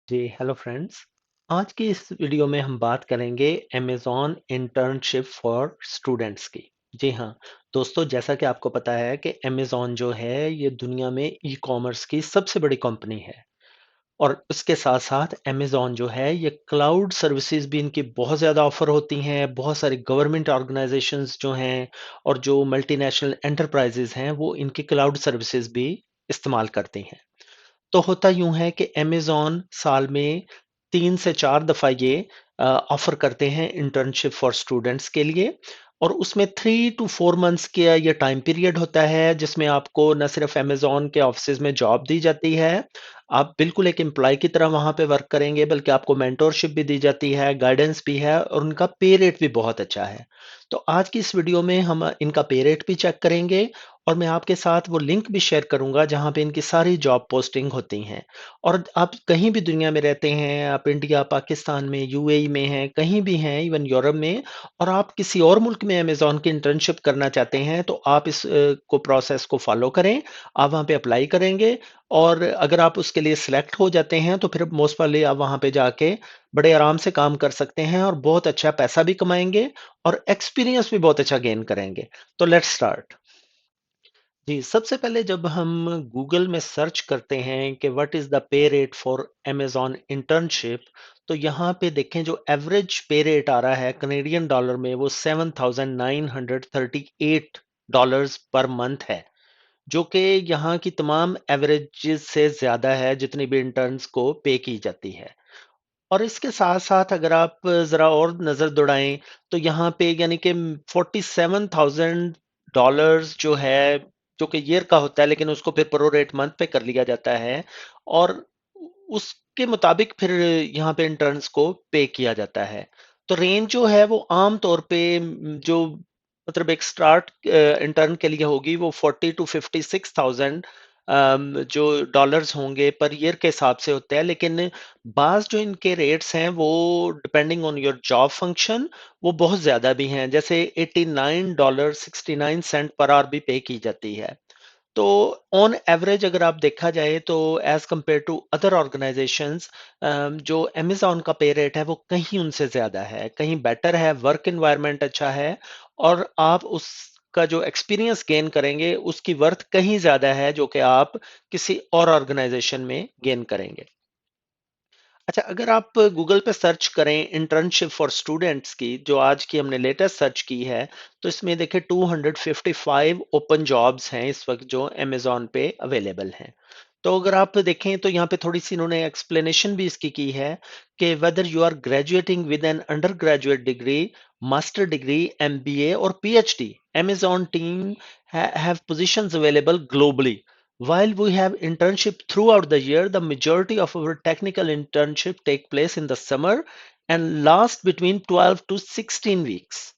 जी, hello friends. आज की इस वीडियो में हम बात करेंगे अमेज़न इंटर्नशिप फॉर स्टूडेंट्स की। जी हाँ, दोस्तों जैसा कि आपको पता है कि अमेज़न जो है ये दुनिया में ई-कॉमर्स की सबसे बड़ी कंपनी है और उसके साथ-साथ अमेज़न जो है ये क्लाउड सर्विसेज़ भी इनकी बहुत ज़्यादा ऑफ़र होती हैं। बहुत सारी गवर्नमेंट ऑर्गनाइज़ेशंस जो हैं और जो मल्टीनेशनल एंटरप्राइज़ेज़ हैं वो इनकी क्लाउड सर्विसेज़ भी इस्तेमाल करती हैं। तो होता यूँ है कि अमेज़न साल में 3 से 4 दफ़ा ये ऑफ़र करते हैं इंटर्नशिप फॉर स्टूडेंट्स के लिए और उसमें 3 टू 4 मंथ्स का ये टाइम पीरियड होता है, जिसमें आपको ना सिर्फ़ अमेज़न के ऑफ़िसेज़ में जॉब दी जाती है, आप बिल्कुल एक एम्प्लॉयी की तरह वहाँ पे वर्क करेंगे, बल्कि आपको मेंटरशिप भी दी जाती है, गाइडेंस भी है और उनका पे रेट भी बहुत अच्छा है। तो आज की इस वीडियो में हम इनका पे रेट भी चेक करेंगे और मैं आपके साथ वो लिंक भी शेयर करूँगा जहाँ पे इनकी सारी जॉब पोस्टिंग होती हैं। और आप कहीं भी दुनिया में रहते हैं, आप इंडिया, पाकिस्तान में, यूएई में हैं, कहीं भी हैं, इवन यूरोप में और आप किसी और मुल्क में अमेज़न की इंटर्नशिप करना चाहते हैं, तो आप इस को प्रोसेस को फ़ॉलो करें। आप वहाँ पे अप्लाई करेंगे और अगर आप उसके लिए सिलेक्ट हो जाते हैं, तो फिर मोस्ट प्रोबेबली आप वहाँ पे जाके बड़े आराम से काम कर सकते हैं और बहुत अच्छा पैसा भी कमाएँगे और एक्सपीरियंस भी बहुत अच्छा गेन करेंगे। तो लेट्स स्टार्ट। जी, सबसे पहले जब हम गूगल में सर्च करते हैं कि what is the pay rate for Amazon internship, तो यहाँ पे देखें जो एवरेज पे रेट आ रहा है कनेडियन डॉलर में वो $7,938 पर मंथ है, जो कि यहाँ की तमाम एवरेजेस से ज़्यादा है जितनी भी इंटर्न्स को पे की जाती है। और इसके साथ-साथ अगर आप ज़रा और नज़र दौड़ाएँ, तो यहाँ पे यानी कि $47,000 जो है, जो कि ईयर का होता है, लेकिन उसको फिर प्रोरेट मंथ पे कर लिया जाता है और उसके मुताबिक फिर यहाँ पे इंटर्न्स को पे किया जाता है। तो रेंज जो है वो आम तौर पे जो मतलब एक स्टार्ट इंटर्न के लिए होगी वो 40 टू 56,000 जो डॉलर्स होंगे पर ईयर के हिसाब से होते हैं, लेकिन बाज़ जो इनके रेट्स हैं वो depending on your job function वो बहुत ज़्यादा भी हैं, जैसे $89.69 पर आवर भी पे की जाती है। तो ऑन एवरेज अगर आप देखा जाए तो as compare to other organisations जो अमेज़न का पे रेट है वो कहीं उनसे ज़्यादा है, कहीं बेटर है, वर्क एनवायरनमेंट अच्छा है और आप उसका जो एक्सपीरियंस गेन करेंगे उसकी वर्थ कहीं ज़्यादा है जो कि आप किसी और ऑर्गेनाइजेशन में गेन करेंगे। अच्छा, अगर आप गूगल पे सर्च करें इंटर्नशिप फॉर स्टूडेंट्स की, जो आज की हमने लेटेस्ट सर्च की है, तो इसमें देखिए 255 ओपन जॉब्स हैं इस वक्त जो अमेज़न पे अवेलेबल हैं। तो अगर आप देखें तो यहाँ पे थोड़ी-सी इन्होंने एक्सप्लेनेशन भी इसकी की है कि whether you are graduating with an undergraduate degree, master degree, MBA और PhD, Amazon team have positions available globally. While we have internship throughout the year, the majority of our technical internship take place in the summer and last between 12 to 16 weeks.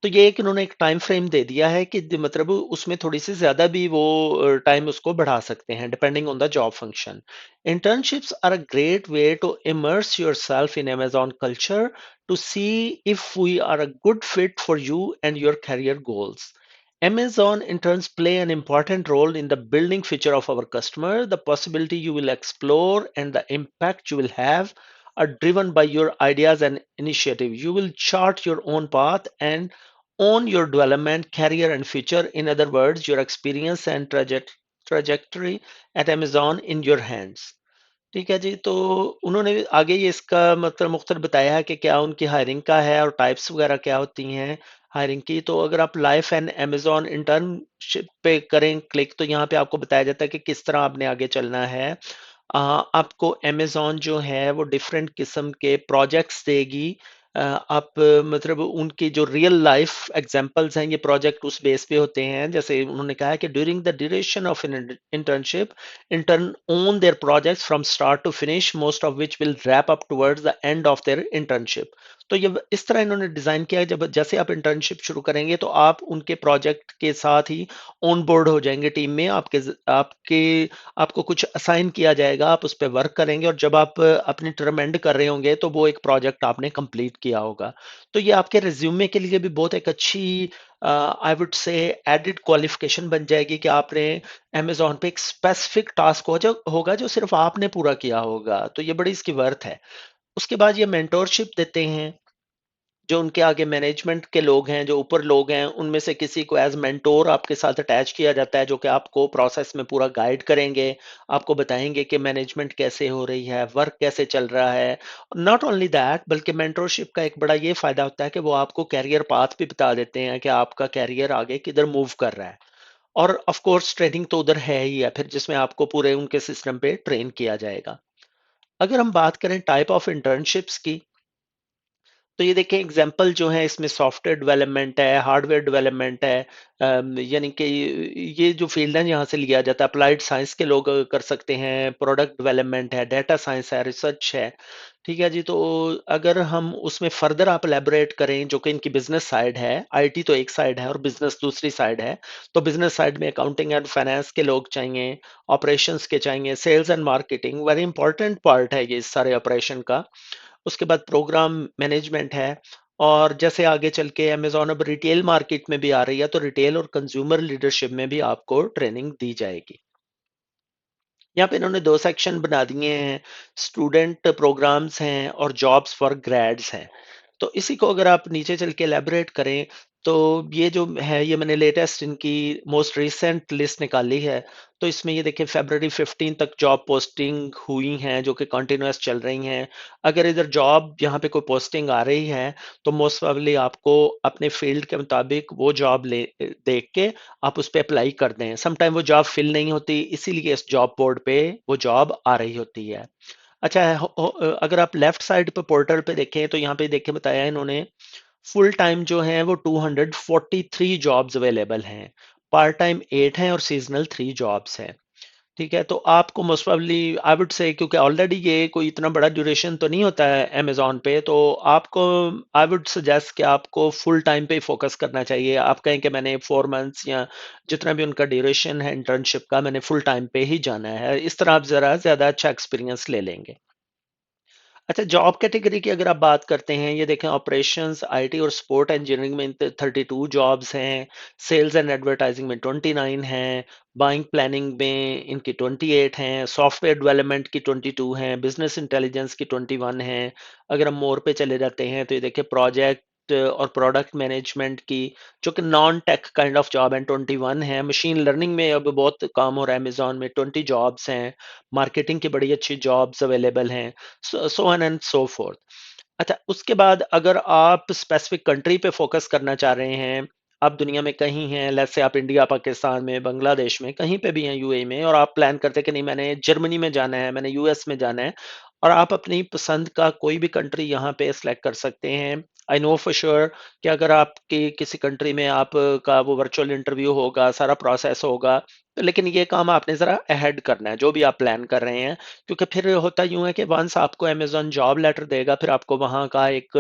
तो ये एक इन्होंने एक time frame दे दिया है कि मतलब उसमें थोड़ी सी ज्यादा भी वो टाइम उसको बढ़ा सकते हैं depending on the job function. Internships are a great way to immerse yourself in Amazon culture to see if we are a good fit for you and your career goals. Amazon interns play an important role in the building future of our customer. The possibility you will explore and the impact you will have are driven by your ideas and initiative. You will chart your own path and own your development, career, and future. In other words, your experience and trajectory at Amazon in your hands. ठीक है जी, तो उन्होंने आगे ये इसका मतलब मुख्तलिफ बताया है कि क्या उनकी हायरिंग का है और टाइप्स वगैरह क्या होती हैं हायरिंग की। तो अगर आप लाइफ एंड अमेज़न इंटर्नशिप पे करें क्लिक, तो यहाँ पे आपको बताया जाता है कि किस तरह आपने आगे चलना है। आपको अमेज़न जो है वो डिफरेंट किस्म के प्रोजेक्ट्स देगी। आप मतलब उनकी जो रियल लाइफ एग्जांपल्स हैं, ये प्रोजेक्ट उस बेस पे होते हैं। जैसे उन्होंने कहा है कि during the duration of an internship, intern own their projects from start to finish, most of which will wrap up towards the end of their internship. तो ये इस तरह इन्होंने डिजाइन किया है, जब जैसे आप इंटर्नशिप शुरू करेंगे तो आप उनके प्रोजेक्ट के साथ ही ऑन बोर्ड हो जाएंगे टीम में। आपके आपको कुछ असाइन किया जाएगा, आप उस पर वर्क करेंगे और जब आप अपनी टर्म एंड कर रहे होंगे तो वो एक प्रोजेक्ट आपने कंप्लीट किया होगा। तो ये आपके रिज्यूमे के लिए भी बहुत एक अच्छी I would say added qualification बन जाएगी कि आपने अमेज़न पे एक स्पेसिफिक टास्क हो जो होगा जो सिर्फ़ आपने पूरा किया होगा, तो ये बड़ी इसकी वर्थ है। उसके बाद ये मेंटोरशिप देते हैं, जो उनके आगे मैनेजमेंट के लोग हैं, जो ऊपर लोग हैं, उनमें से किसी को एज़ मेंटोर आपके साथ अटैच किया जाता है, जो कि आपको प्रोसेस में पूरा गाइड करेंगे, आपको बताएँगे कि मैनेजमेंट कैसे हो रही है, वर्क कैसे चल रहा है। नॉट ओनली दैट, बल्कि मेंटोरशिप का एक बड़ा ये फ़ायदा होता है कि वो आपको करियर पाथ भी बता देते हैं कि आपका करियर आगे किधर मूव कर रहा है। और ऑफ कोर्स ट्रेनिंग तो उधर है ही है फिर, जिसमें आपको पूरे उनके सिस्टम पे ट्रेन किया जाएगा। अगर हम बात करें टाइप ऑफ इंटर्नशिप्स की, तो ये देखें एग्जांपल जो है इसमें सॉफ्टवेयर डेवलपमेंट है, हार्डवेयर डेवलपमेंट है, यानी कि ये जो फील्ड है यहाँ से लिया जाता है। अप्लाइड साइंस के लोग कर सकते हैं, प्रोडक्ट डेवलपमेंट है, डाटा साइंस है, रिसर्च है। ठीक है जी, तो अगर हम उसमें फर्दर आप एलेबोरेट करें, जो कि इनकी बिजनेस साइड है, आईटी तो एक साइड है और बिजनेस दूसरी साइड है। तो बिजनेस साइड में अकाउंटिंग एंड फाइनेंस के लोग चाहिए, ऑपरेशंस के चाहिए, sales and marketing very important part है ये इस सारे ऑपरेशन का। उसके बाद प्रोग्राम मैनेजमेंट है। और जैसे आगे चल के अमेज़न अब रिटेल मार्केट में भी आ रही है, तो रिटेल और कंज्यूमर लीडरशिप में भी आपको ट्रेनिंग दी जाएगी। यहाँ पे इन्होंने 2 सेक्शन बना दिए हैं, स्टूडेंट प्रोग्राम्स हैं और जॉब्स फॉर ग्रेड्स हैं। तो इसी को अगर आप नीचे चल के इलैबोरेट करें, तो ये जो है ये मैंने लेटेस्ट इनकी मोस्ट रिसेंट लिस्ट निकाली है। तो इसमें ये देखिए फ़रवरी 15 तक जॉब पोस्टिंग हुई हैं, जो कि कंटिन्यूअस चल रही हैं। अगर इधर जॉब यहाँ पे कोई पोस्टिंग आ रही है, तो मोस्ट प्रोबेबली आपको अपने फ़ील्ड के मुताबिक वो जॉब देख के आप उस पे अप्लाई कर दें। सम टाइम वो जॉब फिल नहीं होती, इसीलिए इस जॉब बोर्ड पे वो जॉब आ रही होती है। अच्छा है, अगर आप लेफ्ट साइड पे पोर्टल पे देखें, तो यहाँ पे देखें बताया है इन्होंने, फुल टाइम जो है वो 243 जॉब्स अवेलेबल हैं, पार्ट टाइम 8 हैं और सीजनल 3 जॉब्स हैं। ठीक है, तो आपको most probably I would say, क्योंकि ऑलरेडी ये कोई इतना बड़ा ड्यूरेशन तो नहीं होता है अमेज़न पे, तो आपको आई वुड सजेस्ट कि आपको फुल टाइम पे ही फ़ोकस करना चाहिए। आप कहें कि मैंने 4 मंथ्स या जितना भी उनका ड्यूरेशन है इंटर्नशिप का, मैंने फुल टाइम पे ही जाना है। इस तरह आप ज़रा ज़्यादा अच्छा एक्सपीरियंस ले लेंगे। अच्छा, जॉब कैटेगरी की अगर आप बात करते हैं, ये देखें ऑपरेशंस, आईटी और सपोर्ट इंजीनियरिंग में 32 जॉब्स हैं, सेल्स एंड एडवर्टाइजिंग में 29 हैं, बाइंग प्लानिंग में इनकी 28 हैं, सॉफ्टवेयर डेवलपमेंट की 22 हैं, बिजनेस इंटेलिजेंस की 21 हैं। अगर हम मोर पे चले जाते हैं, तो ये देखिए प्रोजेक्ट और प्रोडक्ट मैनेजमेंट की, जो कि non tech kind of job है, 21 है। मशीन लर्निंग में अब बहुत काम हो रहा है, अमेजोन में 20 जॉब्स हैं। मार्केटिंग की बड़ी अच्छी जॉब्स अवेलेबल हैं, so on and so fourth. अच्छा, उसके बाद अगर आप स्पेसिफिक कंट्री पे फोकस करना चाह रहे हैं, आप दुनिया में कहीं हैं, लेट्स से आप इंडिया, पाकिस्तान में, बांग्लादेश में, कहीं पे भी हैं, यूएई में, और आप प्लान करते हैं कि नहीं मैंने जर्मनी में जाना है, मैंने यूएस में जाना है, और आप अपनी पसंद का कोई भी कंट्री यहाँ पे सेलेक्ट कर सकते हैं। आई नो फॉर श्योर कि अगर आपकी किसी कंट्री में आप का वो वर्चुअल इंटरव्यू होगा, सारा प्रोसेस होगा, तो लेकिन ये काम आपने ज़रा अहेड करना है, जो भी आप प्लान कर रहे हैं। क्योंकि फिर होता यूँ है कि वंस आपको अमेज़न जॉब लेटर देगा, फिर आपको वहाँ का एक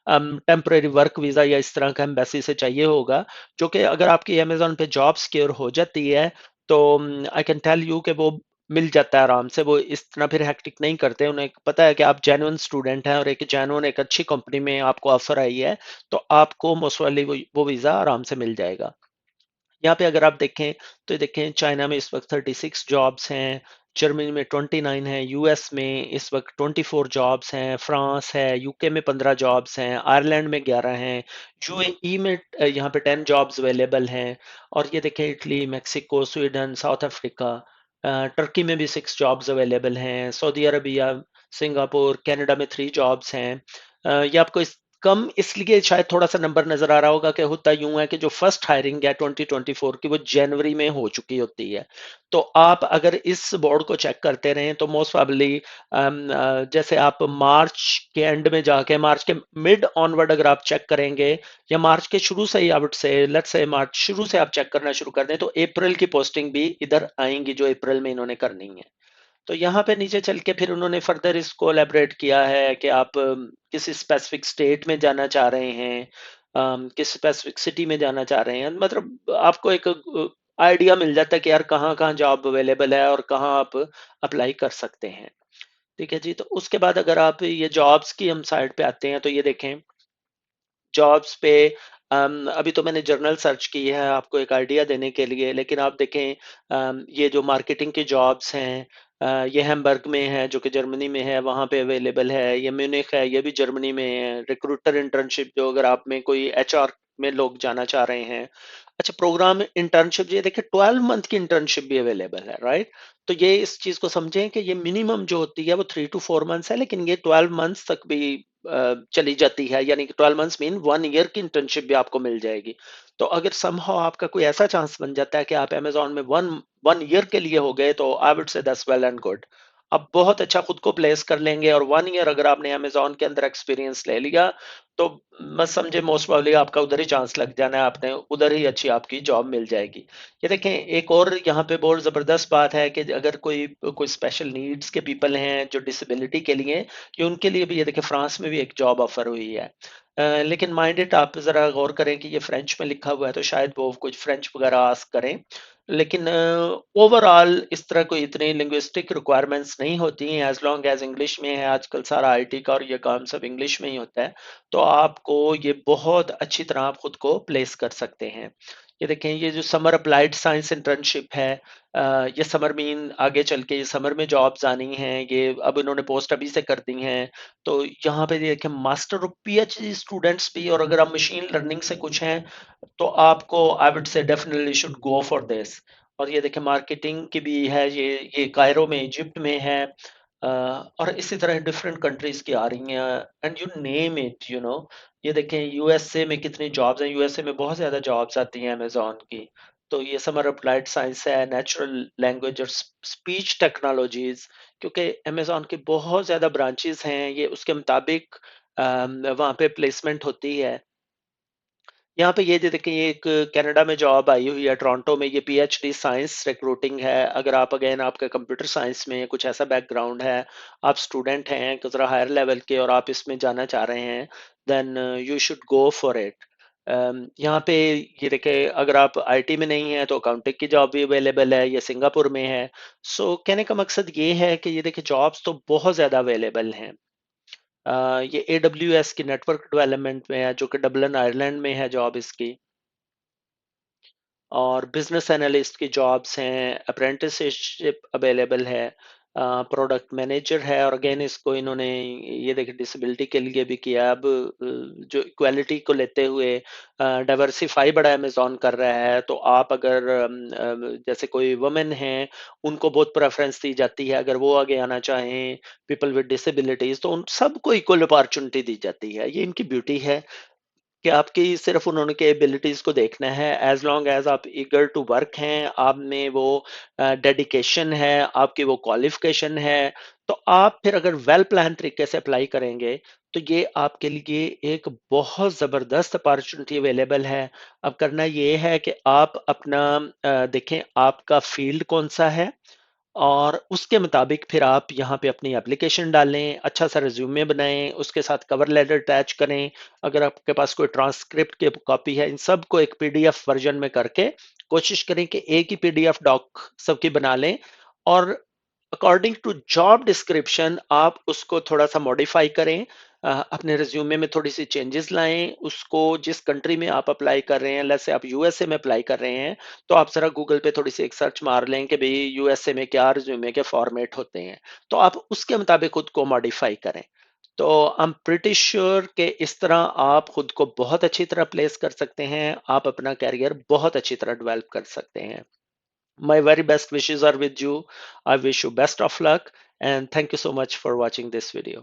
टेम्परेरी वर्क वीज़ा या इस तरह का एम्बेसी से चाहिए होगा, जो कि अगर आपकी अमेज़न पे जॉब सिक्योर हो जाती है, तो आई कैन टेल यू कि वो मिल जाता है आराम से। वो इस तरह फिर हेक्टिक नहीं करते, उन्हें पता है कि आप जेन्युइन स्टूडेंट हैं और एक जेन्युइन एक अच्छी कंपनी में आपको ऑफर आई है, तो आपको मोस्ट प्रोबेबली वो वीज़ा आराम से मिल जाएगा। यहाँ पे अगर आप देखें, तो ये देखें चाइना में इस वक्त 36 जॉब्स हैं, जर्मनी में 29 है, यूएस में इस वक्त 24 जॉब्स हैं, फ्रांस है, यूके में 15 जॉब्स हैं, आयरलैंड में 11 हैं, यूएई में यहाँ पे 10 जॉब्स अवेलेबल हैं। और ये देखें Italy, Mexico, Sweden, south Africa, Turkey में भी 6 जॉब्स अवेलेबल हैं, सऊदी अरबिया, सिंगापुर, कनाडा में 3 जॉब्स हैं। ये आपको कम इसलिए शायद थोड़ा सा नंबर नजर आ रहा होगा कि होता यूं है कि जो फर्स्ट हायरिंग है 2024 की, वो जनवरी में हो चुकी होती है। तो आप अगर इस बोर्ड को चेक करते रहें, तो मोस्ट प्रोबेबली जैसे आप मार्च के एंड में जाके, मार्च के मिड ऑनवर्ड अगर आप चेक करेंगे, या मार्च के शुरू से ही, I would say let's say मार्च शुरू से आप चेक करना शुरू कर दें, तो अप्रैल की पोस्टिंग भी इधर आएंगी, जो अप्रैल में इन्होंने करनी है। तो यहाँ पे नीचे चल के फिर उन्होंने फर्दर इसको एलेबरेट किया है कि आप किसी स्पेसिफिक स्टेट में जाना चाह रहे हैं, किस स्पेसिफिक सिटी में जाना चाह रहे हैं, मतलब आपको एक आइडिया मिल जाता है कि यार कहाँ कहाँ जॉब अवेलेबल है और कहाँ आप अप्लाई कर सकते हैं। ठीक है जी, तो उसके बाद अगर आप ये जॉब्स की हम साइड पे आते हैं, तो ये देखें जॉब्स पे अभी तो मैंने जर्नल सर्च की है आपको एक आइडिया देने के लिए, लेकिन आप देखें ये जो मार्केटिंग की जॉब्स हैं, ये हैम्बर्ग में है जो कि जर्मनी में है, वहाँ पे अवेलेबल है। ये म्यूनिख है, ये भी जर्मनी में है। रिक्रूटर इंटर्नशिप जो अगर आप में कोई एचआर में लोग जाना चाह रहे हैं। अच्छा, प्रोग्राम इंटर्नशिप, ये देखिए 12 मंथ की इंटर्नशिप भी अवेलेबल है, राइट? तो ये इस चीज को समझें कि ये मिनिमम जो होती है वो 3 to 4 मंथ्स है, लेकिन ये 12 मंथ्स तक भी चली जाती है, यानी कि 12 मंथ्स मीन 1 ईयर की इंटर्नशिप भी आपको मिल जाएगी। तो अगर समहाउ आपका कोई ऐसा चांस बन जाता है कि आप अमेजोन में वन वन ईयर के लिए हो गए, तो I would say that's well and good. आप बहुत अच्छा खुद को प्लेस कर लेंगे, और 1 ईयर अगर आपने अमेजोन के अंदर एक्सपीरियंस ले लिया, तो मत समझे मोस्ट प्रोबेबली आपका उधर ही चांस लग जाना है, आपने उधर ही अच्छी आपकी जॉब मिल जाएगी। ये देखें, एक और यहाँ पे बहुत जबरदस्त बात है कि अगर कोई कोई स्पेशल नीड्स के पीपल हैं जो डिसेबिलिटी के लिए, कि उनके लिए भी ये देखिए फ्रांस में भी एक जॉब ऑफर हुई है। लेकिन माइंड इट, आप जरा गौर करें कि ये फ्रेंच में लिखा हुआ है, तो शायद वो कुछ फ्रेंच वगैरह आस्क करें। लेकिन ओवरऑल इस तरह कोई इतनी लिंग्विस्टिक रिक्वायरमेंट्स नहीं होती हैं, एज लॉन्ग एज इंग्लिश में है। आजकल सारा आईटी का और ये काम सब इंग्लिश में ही होता है। तो आपको ये बहुत अच्छी तरह आप खुद को प्लेस कर सकते हैं। ये देखें, ये जो समर अप्लाइड साइंस इंटर्नशिप है, ये समर मीन आगे चल के ये समर में जॉब्स आनी हैं, ये अब इन्होंने पोस्ट अभी से कर दी हैं। तो यहाँ पे देखें, मास्टर और पीएचडी स्टूडेंट्स भी, और अगर आप मशीन लर्निंग से कुछ हैं, तो आपको I would say definitely should go for this. और ये देखें, मार्केटिंग की भी है, ये कायरो में, इजिप्ट में है। और इसी तरह डिफरेंट कंट्रीज की आ रही हैं, एंड यू नेम इट, ये देखें, यूएसए में कितनी जॉब्स हैं, यूएसए में बहुत ज्यादा जॉब्स आती हैं अमेजोन की। तो ये समर अप्लाइड साइंस है, नेचुरल लैंग्वेज और स्पीच टेक्नोलॉजीज, क्योंकि अमेजोन की बहुत ज्यादा ब्रांचेस हैं, ये उसके मुताबिक वहाँ पे प्लेसमेंट होती है। यहाँ पे ये देखिए, ये एक कनाडा में जॉब आई हुई है टोरंटो में, ये पीएचडी साइंस रिक्रूटिंग है। अगर आप अगेन आपका कंप्यूटर साइंस में कुछ ऐसा बैकग्राउंड है, आप स्टूडेंट हैं जरा हायर लेवल के, और आप इसमें जाना चाह रहे हैं, then you should go for it. यहाँ पे ये देखिए, अगर आप आईटी में नहीं है तो अकाउंटिंग की जॉब भी अवेलेबल है, ये सिंगापुर में है। सो कहने का मकसद ये है कि ये देखिए, जॉब्स तो बहुत ज़्यादा अवेलेबल हैं। ये AWS की नेटवर्क डेवलपमेंट में है, जो कि डबलिन आयरलैंड में है जॉब इसकी। और बिजनेस एनालिस्ट की जॉब्स हैं, अप्रेंटिसशिप अवेलेबल है, प्रोडक्ट मैनेजर है, और अगेन इसको इन्होंने ये देखिए डिसेबिलिटी के लिए भी किया। अब जो इक्वालिटी को लेते हुए डाइवर्सिफाई बड़ा अमेजोन कर रहा है, तो आप अगर जैसे कोई वुमेन हैं, उनको बहुत प्रेफरेंस दी जाती है, अगर वो आगे आना चाहें, पीपल विद डिसेबिलिटीज, तो उन सबको इक्वल अपॉर्चुनिटी दी जाती है। ये इनकी ब्यूटी है कि आपकी सिर्फ उन्होंने के एबिलिटीज को देखना है, एज लॉन्ग एज आप ईगर टू वर्क हैं, आप में वो डेडिकेशन है, आपकी वो क्वालिफिकेशन है, तो आप फिर अगर वेल प्लान तरीके से अप्लाई करेंगे, तो ये आपके लिए एक बहुत ज़बरदस्त अपॉर्चुनिटी अवेलेबल है। अब करना ये है कि आप अपना देखें आपका फील्ड कौन सा है, और उसके मुताबिक फिर आप यहाँ पे अपनी एप्लीकेशन डालें, अच्छा सा रिज्यूमे बनाएं, उसके साथ कवर लेटर अटैच करें। अगर आपके पास कोई ट्रांसक्रिप्ट की कॉपी है, इन सब को एक पीडीएफ वर्जन में करके कोशिश करें कि एक ही पीडीएफ डॉक सबकी बना लें, और अकॉर्डिंग टू जॉब डिस्क्रिप्शन आप उसको थोड़ा सा मॉडिफाई करें। अपने रिज्यूमे में थोड़ी सी चेंजेस लाएं, उसको जिस कंट्री में आप अप्लाई कर रहे हैं, जैसे आप यूएसए में अप्लाई कर रहे हैं, तो आप जरा गूगल पे थोड़ी सी एक सर्च मार लें कि भाई यूएसए में क्या रिज्यूमे के फॉर्मेट होते हैं, तो आप उसके मुताबिक खुद को मॉडिफाई करें। तो आई एम प्रिटी श्योर कि इस तरह आप खुद को बहुत अच्छी तरह प्लेस कर सकते हैं, आप अपना कैरियर बहुत अच्छी तरह डेवलप कर सकते हैं। My very best wishes are with you. I wish you best of luck, and thank you so much for watching this video.